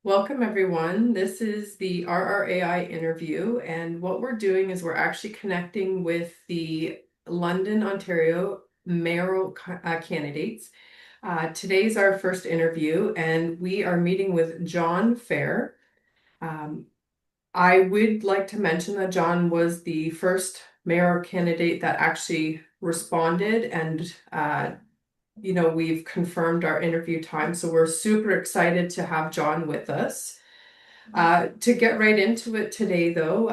Welcome, everyone. This is the RRAI interview, and what we're doing is we're actually connecting with the London, Ontario mayoral candidates. Today's our first interview, and we are meeting with John Feher. Um, I would like to mention that John was the first mayoral candidate that actually responded, and we've confirmed our interview time, so we're super excited to have John with us. To get right into it today, though,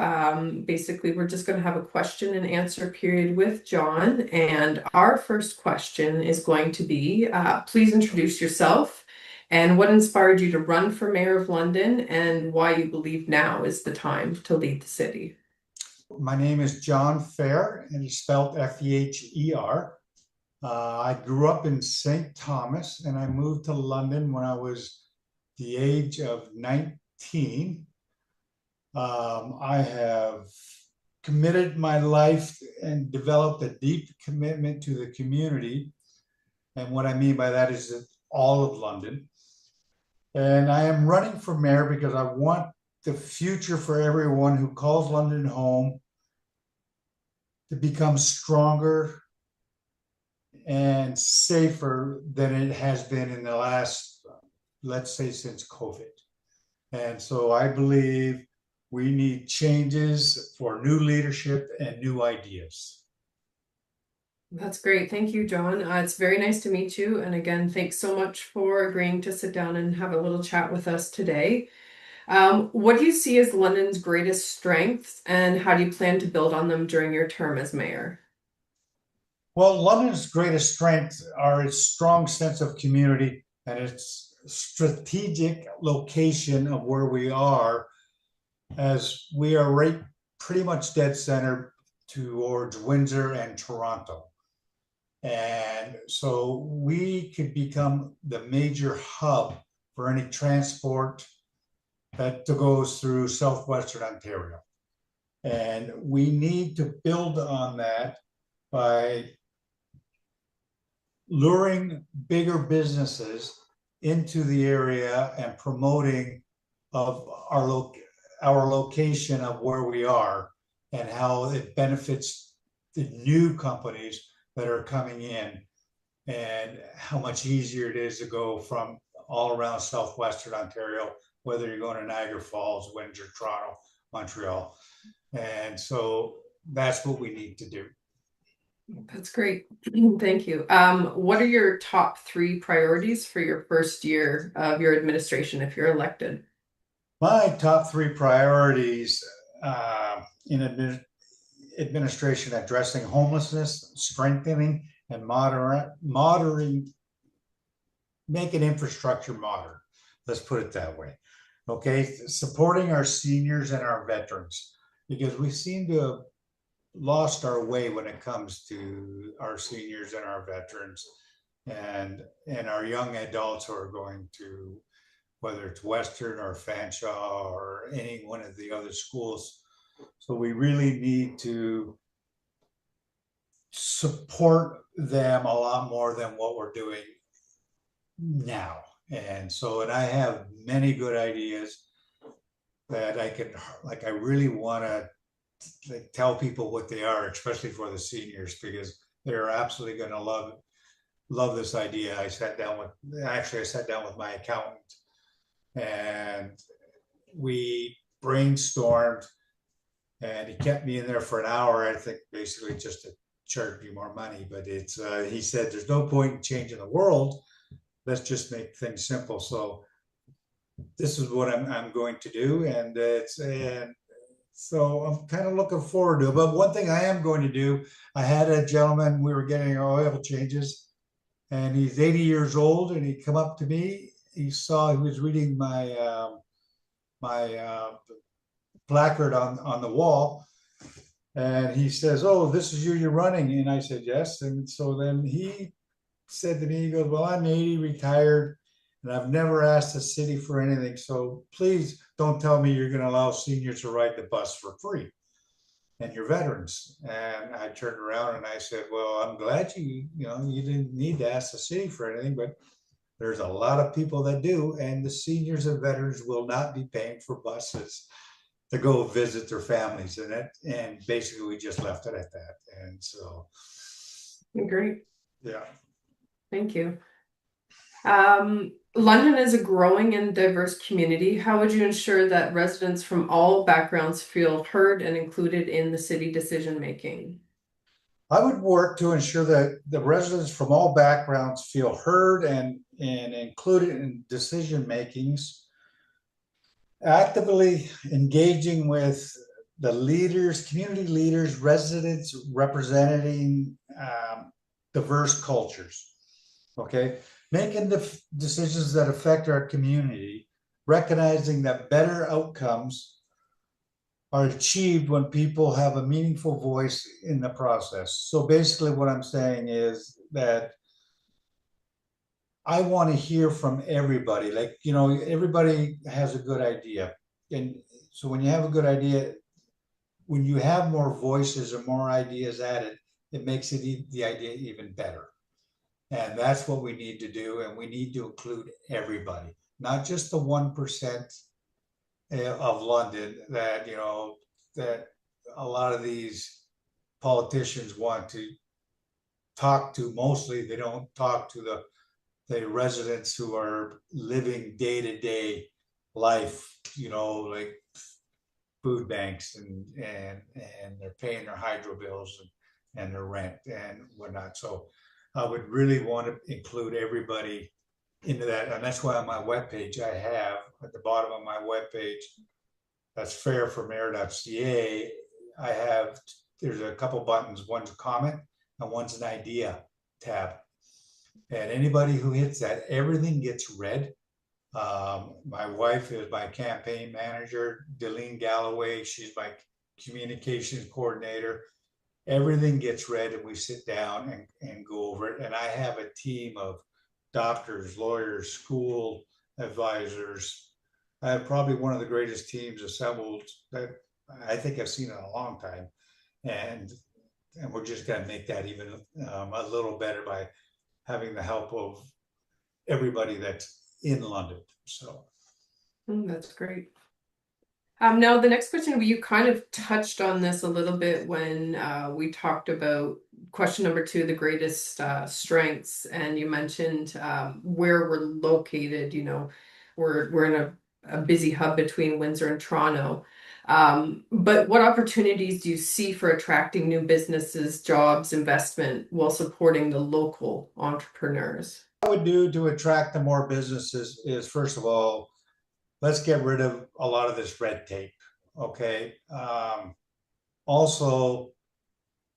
basically, we're just going to have a question and answer period with John. And our first question is going to be please introduce yourself and what inspired you to run for Mayor of London and why you believe now is the time to lead the city. My name is John Feher, and it's spelled Feher. I grew up in St. Thomas, and I moved to London when I was the age of 19. I have committed my life and developed a deep commitment to the community. And what I mean by that is that all of London. And I am running for mayor because I want the future for everyone who calls London home to become stronger and safer than it has been in the last, let's say, since COVID. And so I believe we need changes for new leadership and new ideas. That's great. Thank you, John. It's very nice to meet you. And again, thanks so much for agreeing to sit down and have a little chat with us today. What do you see as London's greatest strengths, and how do you plan to build on them during your term as mayor? Well, London's greatest strengths are its strong sense of community and its strategic location of where we are, as we are right pretty much dead center towards Windsor and Toronto. And so we could become the major hub for any transport that goes through southwestern Ontario. And we need to build on that by luring bigger businesses into the area and promoting of our location of where we are and how it benefits the new companies that are coming in, and how much easier it is to go from all around southwestern Ontario, whether you're going to Niagara Falls, Windsor, Toronto, Montreal. And so that's what we need to do. That's great. Thank you. What are your top three priorities for your first year of your administration if you're elected? My top three priorities in administration: addressing homelessness, strengthening and moderating, making infrastructure modern. Let's put it that way. Okay, supporting our seniors and our veterans, because we seem to have lost our way when it comes to our seniors and our veterans and our young adults who are going to, whether it's Western or Fanshawe or any one of the other schools. So we really need to support them a lot more than what we're doing now. And I have many good ideas that I can, like, I really want to like tell people what they are, especially for the seniors, because they're absolutely going to love this idea. I sat down with my accountant, and we brainstormed, and he kept me in there for an hour, I think, basically just to charge me more money. But he said, there's no point in changing the world. Let's just make things simple. So this is what I'm going to do. And so I'm kind of looking forward to it. But one thing I am going to do, I had a gentleman, we were getting oil changes, and he's 80 years old, and he come up to me. He was reading my placard on the wall, and he says, "Oh, this is you're running." And I said, "Yes." And so then he said to me, he goes, "Well, I'm 80, retired, and I've never asked the city for anything. So please don't tell me you're going to allow seniors to ride the bus for free and your veterans." And I turned around and I said, "Well, I'm glad you didn't need to ask the city for anything, but There's a lot of people that do, and the seniors and veterans will not be paying for buses to go visit their families. And basically we just left it at that. And so, Great. yeah. Thank you. London is a growing and diverse community. How would you ensure that residents from all backgrounds feel heard and included in the city decision making? I would work to ensure that the residents from all backgrounds feel heard and included in decision makings, actively engaging with the leaders, community leaders, residents representing diverse cultures. Okay, making the decisions that affect our community, recognizing that better outcomes are achieved when people have a meaningful voice in the process. So basically, what I'm saying is that I want to hear from everybody. Like, everybody has a good idea. And so when you have a good idea, when you have more voices or more ideas added, it makes the idea even better. And that's what we need to do. And we need to include everybody, not just the 1% of London that a lot of these politicians want to talk to. Mostly they don't talk to the residents who are living day-to-day life, like food banks and they're paying their hydro bills and their rent and whatnot. So I would really want to include everybody into that. And that's why on my webpage, I have at the bottom of my webpage, that's fairformayor.ca. There's a couple buttons. One's a comment and one's an idea tab. And anybody who hits that, everything gets read. My wife is my campaign manager, Delene Galloway. She's my communications coordinator. Everything gets read and we sit down and go over it. And I have a team of doctors, lawyers, school advisors. I have probably one of the greatest teams assembled that I think I've seen in a long time. And and we're just going to make that even a little better by having the help of everybody that's in London. So, That's great. Now, the next question, you kind of touched on this a little bit when we talked about question number two, the greatest strengths, and you mentioned where we're located. We're in a busy hub between Windsor and Toronto. But what opportunities do you see for attracting new businesses, jobs, investment while supporting the local entrepreneurs? what I would do to attract the more businesses is, first of all, let's get rid of a lot of this red tape. Okay. Also,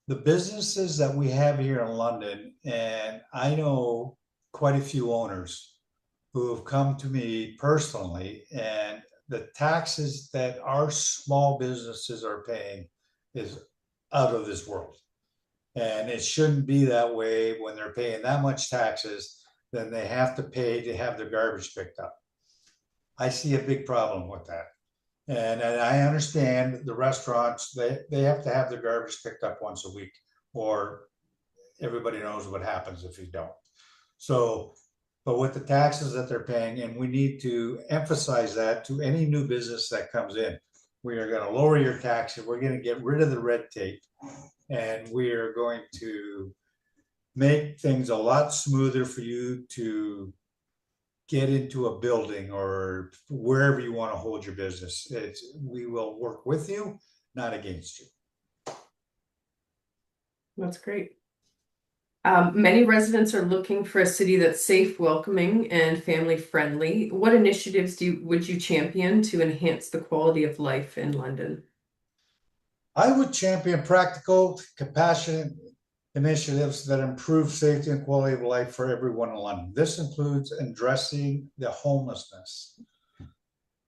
the businesses that we have here in London, and I know quite a few owners who have come to me personally, and the taxes that our small businesses are paying is out of this world. And it shouldn't be that way. When they're paying that much taxes, then they have to pay to have their garbage picked up. I see a big problem with that. And I understand the restaurants, they have to have their garbage picked up once a week, or everybody knows what happens if you don't. So, but with the taxes that they're paying, and we need to emphasize that to any new business that comes in, we are going to lower your taxes. We're going to get rid of the red tape, and we are going to make things a lot smoother for you to get into a building or wherever you want to hold your business. We will work with you, not against you. That's great. Many residents are looking for a city that's safe, welcoming, and family friendly. What initiatives would you champion to enhance the quality of life in London? I would champion practical, compassionate initiatives that improve safety and quality of life for everyone in London. This includes addressing the homelessness.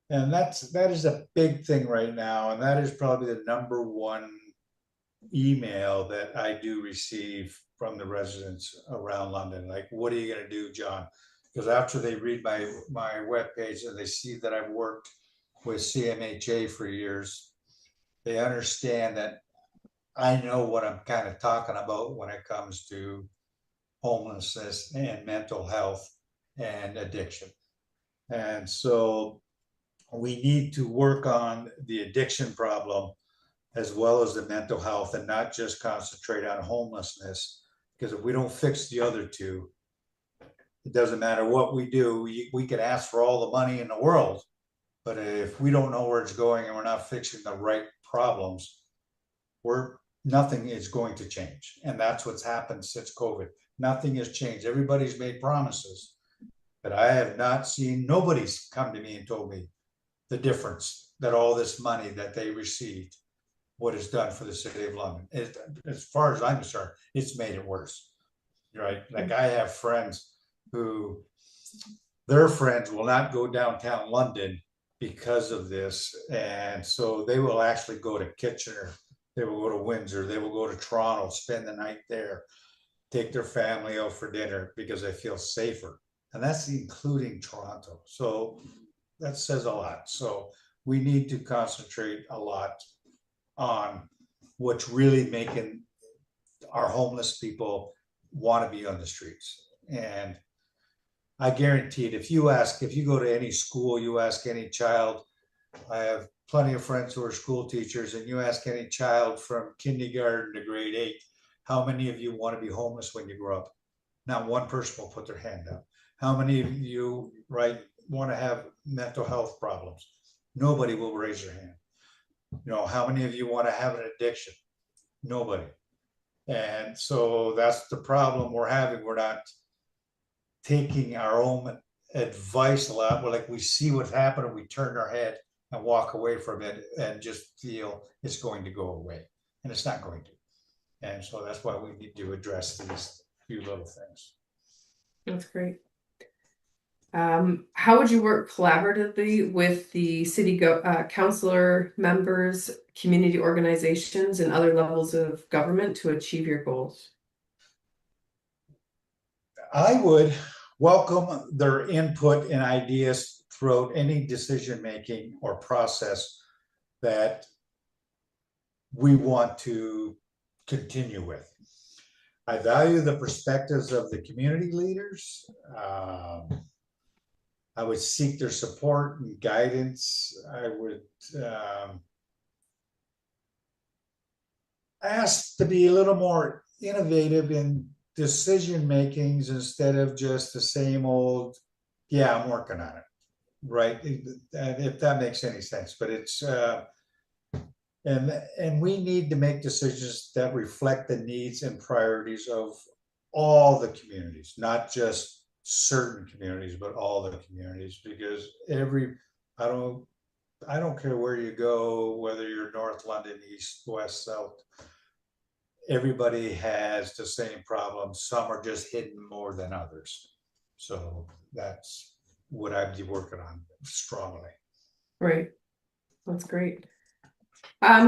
And that is a big thing right now. And that is probably the number one email that I do receive from the residents around London. Like, what are you going to do, John? Because after they read my webpage and they see that I've worked with CMHA for years, they understand that I know what I'm kind of talking about when it comes to homelessness and mental health. and addiction. And so we need to work on the addiction problem as well as the mental health and not just concentrate on homelessness. Because if we don't fix the other two, it doesn't matter what we do. We can ask for all the money in the world, but if we don't know where it's going and we're not fixing the right problems, we're nothing is going to change. And that's what's happened since COVID. Nothing has changed. Everybody's made promises, but I have not seen, nobody's come to me and told me the difference that all this money that they received, what it's done for the city of London. As far as I'm concerned, it's made it worse, right? Like I have friends who their friends will not go downtown London because of this. And so they will actually go to Kitchener, they will go to Windsor, they will go to Toronto, spend the night there, take their family out for dinner because they feel safer. And that's including Toronto. So that says a lot. So we need to concentrate a lot on what's really making our homeless people want to be on the streets. And I guarantee it, if you go to any school, you ask any child, I have plenty of friends who are school teachers, and you ask any child from kindergarten to grade 8, how many of you want to be homeless when you grow up? Not one person will put their hand up. How many of you, right, want to have mental health problems? Nobody will raise their hand. How many of you want to have an addiction? Nobody. And so that's the problem we're having. We're not taking our own advice a lot. We're like, we see what's happening, we turn our head and walk away from it and just feel it's going to go away. And it's not going to. And so that's why we need to address these few little things. That's great. How would you work collaboratively with the city councilor members, community organizations, and other levels of government to achieve your goals? I would welcome their input and ideas throughout any decision making or process that we want to continue with. I value the perspectives of the community leaders. I would seek their support and guidance. I would ask to be a little more innovative in decision makings instead of just the same old, yeah, I'm working on it, right? If that makes any sense. But it's and we need to make decisions that reflect the needs and priorities of all the communities, not just certain communities, but all the communities, because I don't I don't care where you go, whether you're North London, East, West, South, everybody has the same problem. Some are just hidden more than others. So that's what I'd be working on strongly. Right. That's great.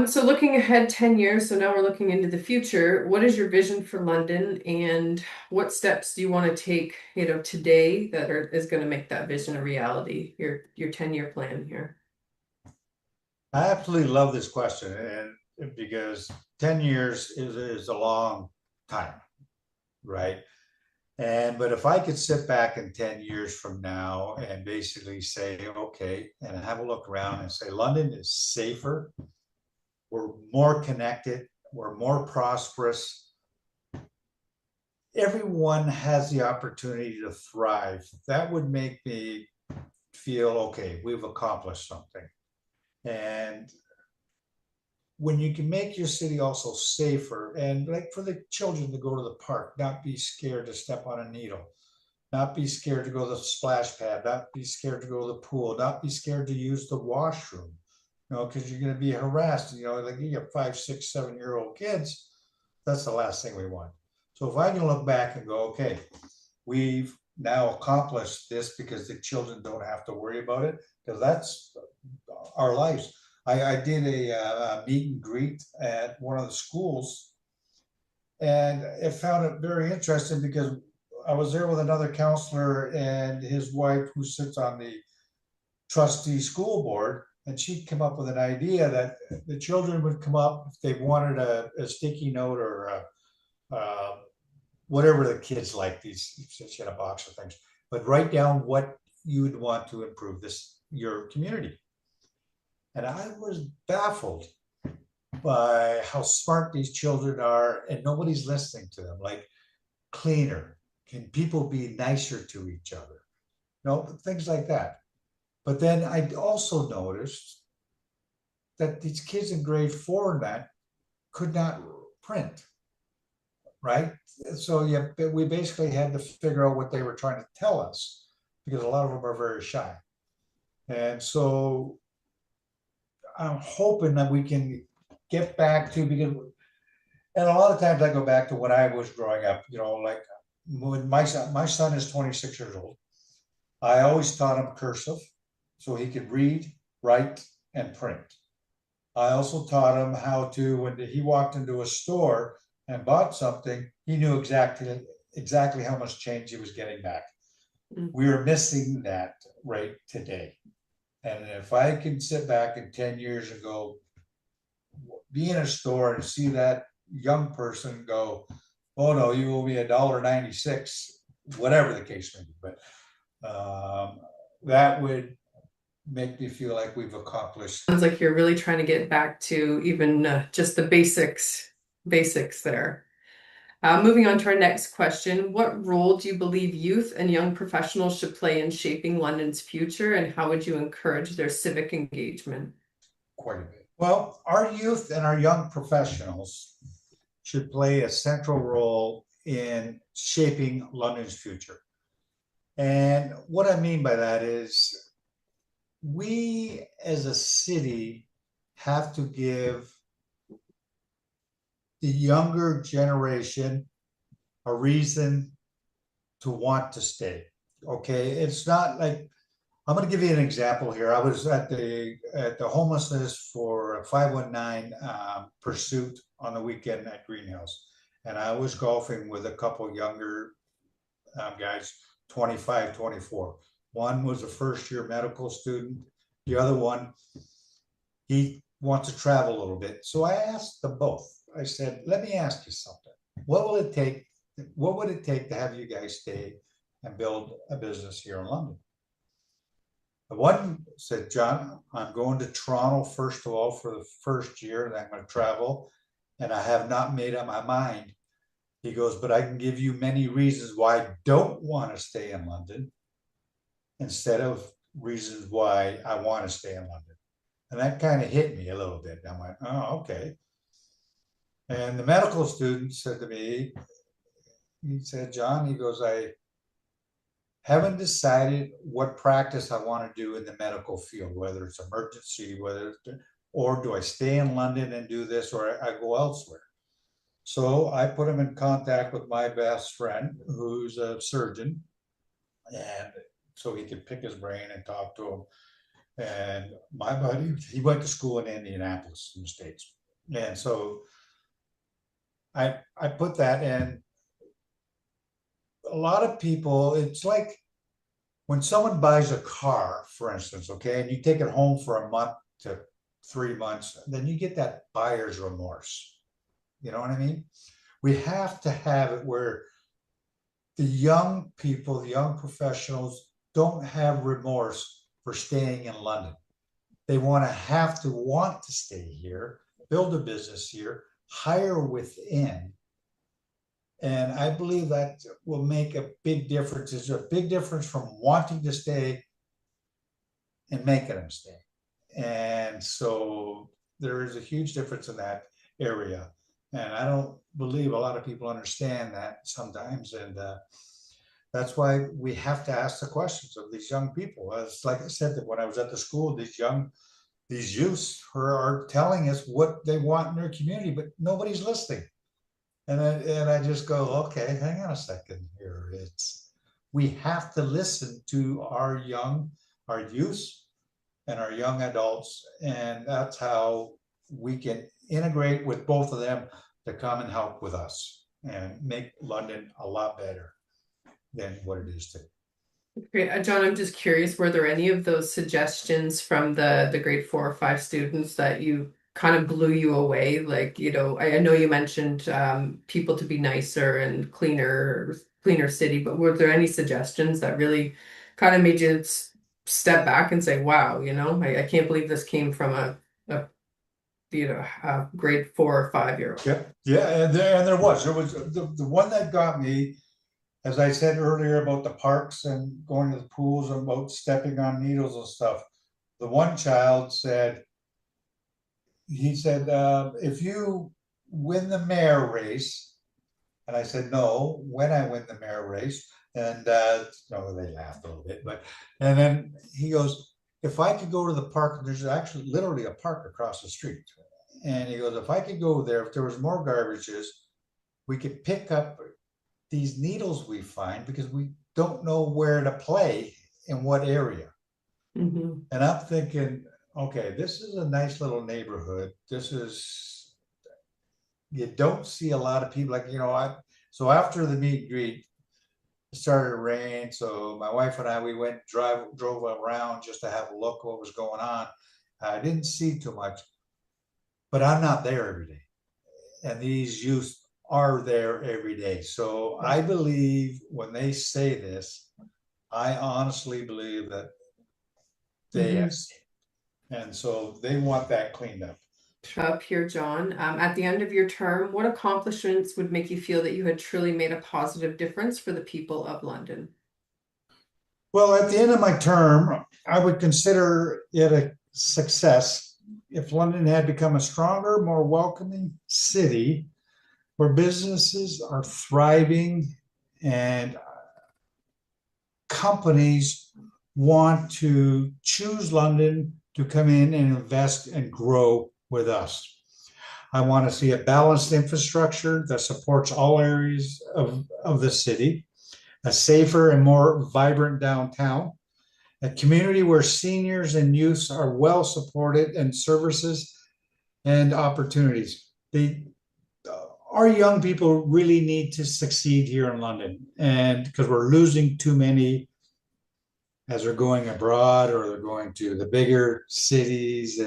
So looking ahead 10 years, so now we're looking into the future, what is your vision for London and what steps do you want to take, today that is going to make that vision a reality, your 10-year plan here? I absolutely love this question, and because 10 years is a long time, right? But if I could sit back in 10 years from now and basically say, okay, and have a look around and say, London is safer, we're more connected, we're more prosperous, everyone has the opportunity to thrive. That would make me feel, okay, we've accomplished something. And when you can make your city also safer, and like for the children to go to the park, not be scared to step on a needle, not be scared to go to the splash pad, not be scared to go to the pool, not be scared to use the washroom, because you're going to be harassed. Like you have 5, 6, 7-year-old kids, that's the last thing we want. So if I can look back and go, okay, we've now accomplished this because the children don't have to worry about it, because that's our lives. I did a meet and greet at one of the schools, and I found it very interesting because I was there with another counselor and his wife, who sits on the trustee school board, and she'd come up with an idea that the children would come up if they wanted a sticky note or whatever the kids like, these in a box of things. but write down what you would want to improve your community. And I was baffled by how smart these children are, and nobody's listening to them. Like, cleaner, can people be nicer to each other? Things like that. But then I also noticed that these kids in grade 4 and that could not print, right? So yeah, we basically had to figure out what they were trying to tell us, because a lot of them are very shy. And so I'm hoping that we can get back to, because, and a lot of times I go back to when I was growing up, like when my son is 26 years old. I always taught him cursive so he could read, write, and print. I also taught him how to, when he walked into a store and bought something, he knew exactly how much change he was getting back. Mm. We are missing that right today. And if I can sit back in 10 years and go, be in a store and see that young person go, oh no, you owe me $1.96, whatever the case may be. But that would make me feel like we've accomplished. Sounds like you're really trying to get back to even just the basics there. Moving on to our next question. What role do you believe youth and young professionals should play in shaping London's future, and how would you encourage their civic engagement? Quite a bit. Well, our youth and our young professionals should play a central role in shaping London's future. And what I mean by that is, we as a city have to give the younger generation a reason to want to stay. Okay, it's not like, I'm going to give you an example here. I was at the homelessness for 519 pursuit on the weekend at Greenhouse, and I was golfing with a couple younger guys, 25, 24. One was a first year medical student. The other one, he wants to travel a little bit. So I asked them both. I said, let me ask you something. What will it take? What would it take to have you guys stay and build a business here in London? The one said, John, I'm going to Toronto, first of all, for the first year, and I'm going to travel, and I have not made up my mind. He goes, but I can give you many reasons why I don't want to stay in London instead of reasons why I want to stay in London. And that kind of hit me a little bit. I'm like, oh, okay. And the medical student said to me, he said, John, he goes, I haven't decided what practice I want to do in the medical field, whether it's emergency, or do I stay in London and do this, or I go elsewhere. So I put him in contact with my best friend, who's a surgeon, and so he could pick his brain and talk to him. And my buddy, he went to school in Indianapolis in the States. And so I put that in. A lot of people, it's like when someone buys a car, for instance, okay, and you take it home for a month to 3 months, then you get that buyer's remorse. You know what I mean? We have to have it where the young people, the young professionals don't have remorse for staying in London. They have to want to stay here, build a business here, hire within. And I believe that will make a big difference. There's a big difference from wanting to stay and making them stay. And so there is a huge difference in that area. And I don't believe a lot of people understand that sometimes. And that's why we have to ask the questions of these young people. As like I said, that when I was at the school, these youths are telling us what they want in their community, but nobody's listening. And I just go, okay, hang on a second here. We have to listen to our youths and our young adults, and that's how we can integrate with both of them to come and help with us and make London a lot better than what it is today. Great. John, I'm just curious, were there any of those suggestions from the grade 4 or 5 students that you kind of blew you away? Like, I know you mentioned people to be nicer and cleaner, cleaner city, but were there any suggestions that really kind of made you step back and say, wow, I can't believe this came from a a grade 4 or 5 year old. Yeah, yeah, and there was the one that got me, as I said earlier about the parks and going to the pools and about stepping on needles and stuff. The one child said, he said, if you win the mayor race, and I said, no, when I win the mayor race, and no, they laughed a little bit, but and then he goes, if I could go to the park, there's actually literally a park across the street. And he goes, if I could go there, if there was more garbages, we could pick up these needles we find because we don't know where to play in what area. Hmm. And I'm thinking, okay, this is a nice little neighborhood. This is, you don't see a lot of people like, so after the meet and greet, it started to rain. So my wife and I, we drove around just to have a look what was going on. I didn't see too much, but I'm not there every day. And these youth are there every day. So I believe when they say this, I honestly believe that they have Hmm. seen it. And so they want that cleaned up. Up here, John. At the end of your term, what accomplishments would make you feel that you had truly made a positive difference for the people of London? Well, at the end of my term, I would consider it a success if London had become a stronger, more welcoming city where businesses are thriving and companies want to choose London to come in and invest and grow with us. I want to see a balanced infrastructure that supports all areas of the city, a safer and more vibrant downtown, a community where seniors and youths are well supported and services and opportunities. Our young people really need to succeed here in London, and because we're losing too many as they're going abroad or they're going to the bigger cities,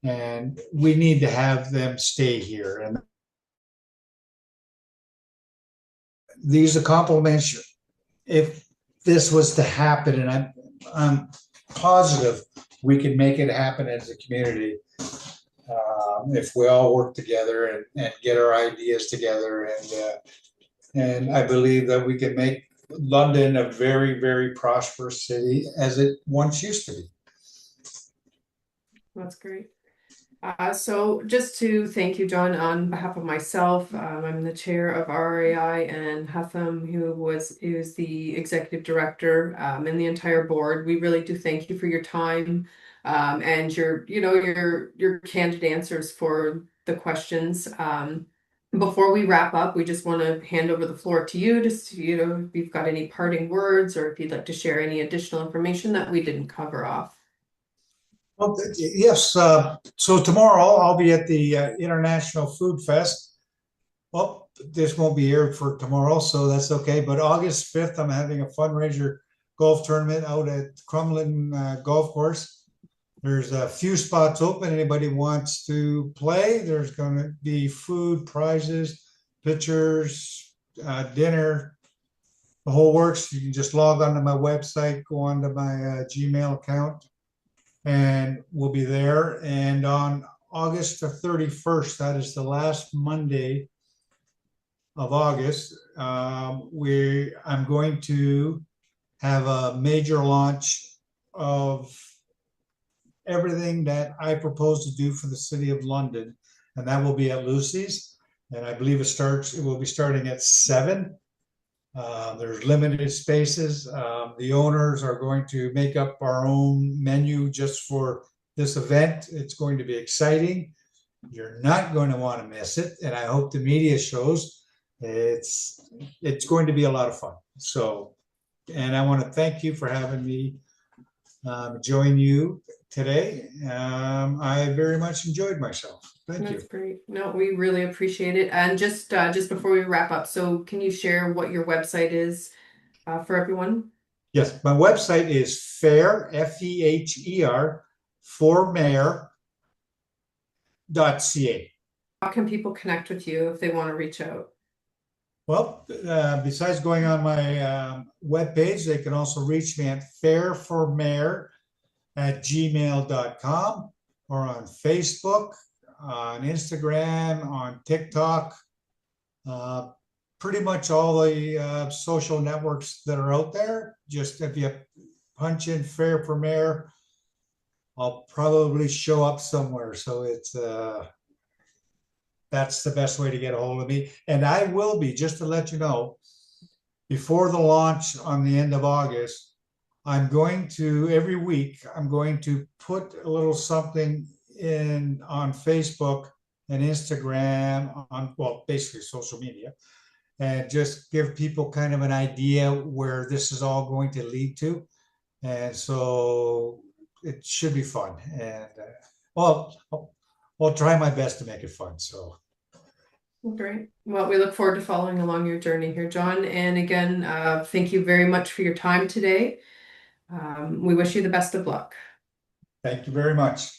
and we need to have them stay here. And these are compliments. If this was to happen, and I'm positive we can make it happen as a community, if we all work together and get our ideas together, and I believe that we can make London a very, very prosperous city as it once used to be. That's great. So just to thank you, John, on behalf of myself, I'm the chair of RRAI, and Hatham, who's the executive director, and the entire board. We really do thank you for your time, and your candid answers for the questions. Before we wrap up, we just want to hand over the floor to you, just if you've got any parting words or if you'd like to share any additional information that we didn't cover off. Well, yes. So tomorrow I'll be at the International Food Fest. Well, this won't be aired for tomorrow, so that's okay. But August 5th, I'm having a fundraiser golf tournament out at Crumlin Golf Course. There's a few spots open. Anybody wants to play? There's going to be food, prizes, pictures, dinner, the whole works. You can just log onto my website, go onto my Gmail account, and we'll be there. And on August the 31st, that is the last Monday of August, I'm going to have a major launch of everything that I propose to do for the city of London, and that will be at Lucy's. And I believe it will be starting at 7. There's limited spaces. The owners are going to make up our own menu just for this event. It's going to be exciting. You're not going to want to miss it, and I hope the media shows it's going to be a lot of fun. So, and I want to thank you for having me join you today. I very much enjoyed myself. Thank you. That's great. No, we really appreciate it. And just before we wrap up, so can you share what your website is for everyone? Yes, my website is Feher, Feher, for mayor.ca. How can people connect with you if they want to reach out? Well, besides going on my webpage, they can also reach me at fairformayor@gmail.com or on Facebook, on Instagram, on TikTok, uh, pretty much all the social networks that are out there. Just if you punch in Fair for Mayor, I'll probably show up somewhere. So it's that's the best way to get a hold of me. And I will be, just to let you know, before the launch on the end of August, I'm going to every week, I'm going to put a little something in on Facebook and Instagram on, well, basically social media, and just give people kind of an idea where this is all going to lead to. And so it should be fun. And well, I'll try my best to make it fun. So Great. Well, we look forward to following along your journey here, John. And again, thank you very much for your time today. We wish you the best of luck. thank you very much.